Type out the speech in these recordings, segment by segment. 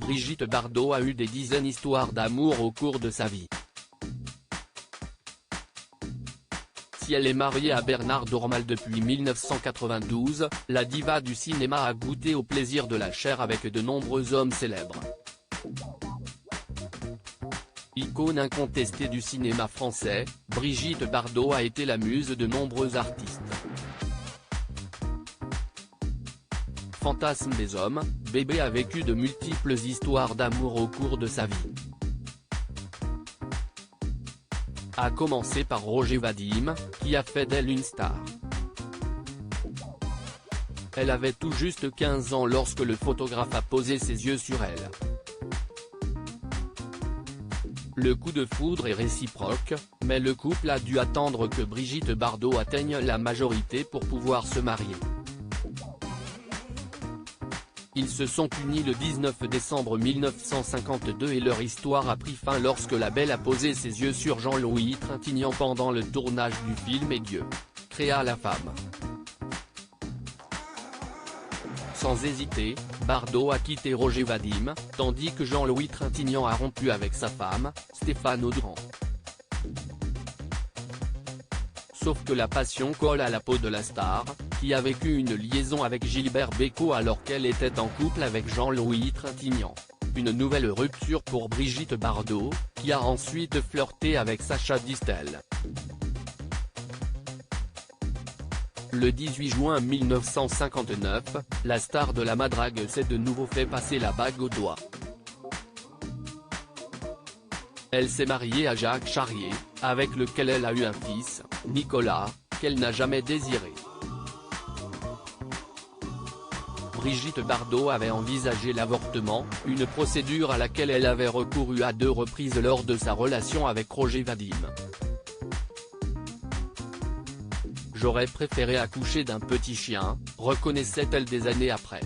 Brigitte Bardot a eu des dizaines d'histoires d'amour au cours de sa vie. Si elle est mariée à Bernard Dormal depuis 1992, la diva du cinéma a goûté au plaisir de la chair avec de nombreux hommes célèbres. Icône incontestée du cinéma français, Brigitte Bardot a été la muse de nombreux artistes. Fantasme des hommes, Bébé a vécu de multiples histoires d'amour au cours de sa vie. A commencer par Roger Vadim, qui a fait d'elle une star. Elle avait tout juste 15 ans lorsque le photographe a posé ses yeux sur elle. Le coup de foudre est réciproque, mais le couple a dû attendre que Brigitte Bardot atteigne la majorité pour pouvoir se marier. Ils se sont unis le 19 décembre 1952 et leur histoire a pris fin lorsque la belle a posé ses yeux sur Jean-Louis Trintignant pendant le tournage du film Et Dieu créa la femme. Sans hésiter, Bardot a quitté Roger Vadim, tandis que Jean-Louis Trintignant a rompu avec sa femme, Stéphane Audran. Sauf que la passion colle à la peau de la star, qui a vécu une liaison avec Gilbert Bécaud alors qu'elle était en couple avec Jean-Louis Trintignant. Une nouvelle rupture pour Brigitte Bardot, qui a ensuite flirté avec Sacha Distel. Le 18 juin 1959, la star de la madrague s'est de nouveau fait passer la bague au doigt. Elle s'est mariée à Jacques Charrier, avec lequel elle a eu un fils, Nicolas, qu'elle n'a jamais désiré. Brigitte Bardot avait envisagé l'avortement, une procédure à laquelle elle avait recouru à 2 reprises lors de sa relation avec Roger Vadim. J'aurais préféré accoucher d'un petit chien, reconnaissait-elle des années après.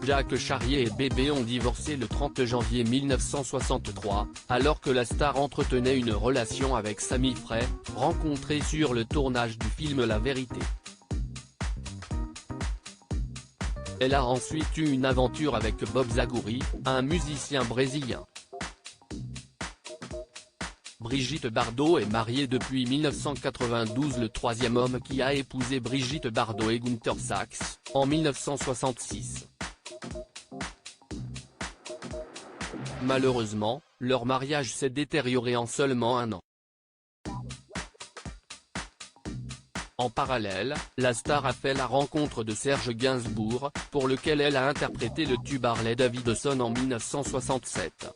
Jacques Charrier et Bébé ont divorcé le 30 janvier 1963, alors que la star entretenait une relation avec Samy Frey, rencontré sur le tournage du film La Vérité. Elle a ensuite eu une aventure avec Bob Zagouri, un musicien brésilien. Brigitte Bardot est mariée depuis 1992. Le troisième homme qui a épousé Brigitte Bardot est Günther Sachs, en 1966. Malheureusement, leur mariage s'est détérioré en seulement 1 an. En parallèle, la star a fait la rencontre de Serge Gainsbourg, pour lequel elle a interprété le tube Harley Davidson en 1967.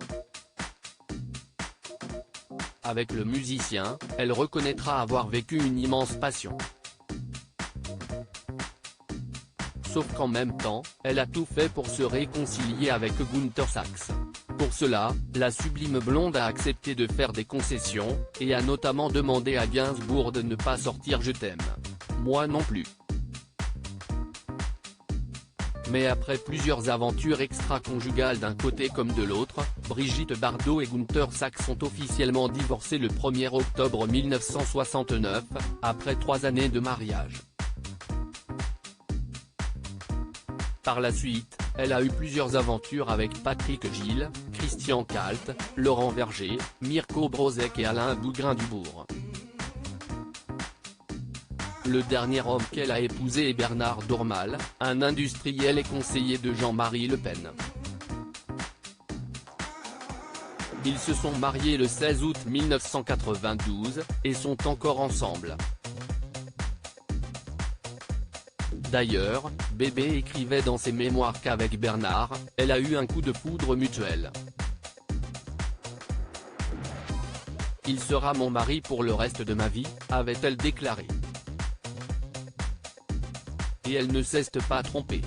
Avec le musicien, elle reconnaîtra avoir vécu une immense passion. Sauf qu'en même temps, elle a tout fait pour se réconcilier avec Günther Sachs. Pour cela, la sublime blonde a accepté de faire des concessions, et a notamment demandé à Gainsbourg de ne pas sortir Je t'aime. Moi non plus. Mais après plusieurs aventures extra-conjugales d'un côté comme de l'autre, Brigitte Bardot et Günther Sachs sont officiellement divorcés le 1er octobre 1969, après 3 années de mariage. Par la suite, elle a eu plusieurs aventures avec Patrick Gilles, Christian Kalt, Laurent Verger, Mirko Brozek et Alain Bougrain-Dubourg. Le dernier homme qu'elle a épousé est Bernard Dormal, un industriel et conseiller de Jean-Marie Le Pen. Ils se sont mariés le 16 août 1992, et sont encore ensemble. D'ailleurs, Bébé écrivait dans ses mémoires qu'avec Bernard, elle a eu un coup de foudre mutuel. Il sera mon mari pour le reste de ma vie, avait-elle déclaré. Et elle ne s'est pas trompée.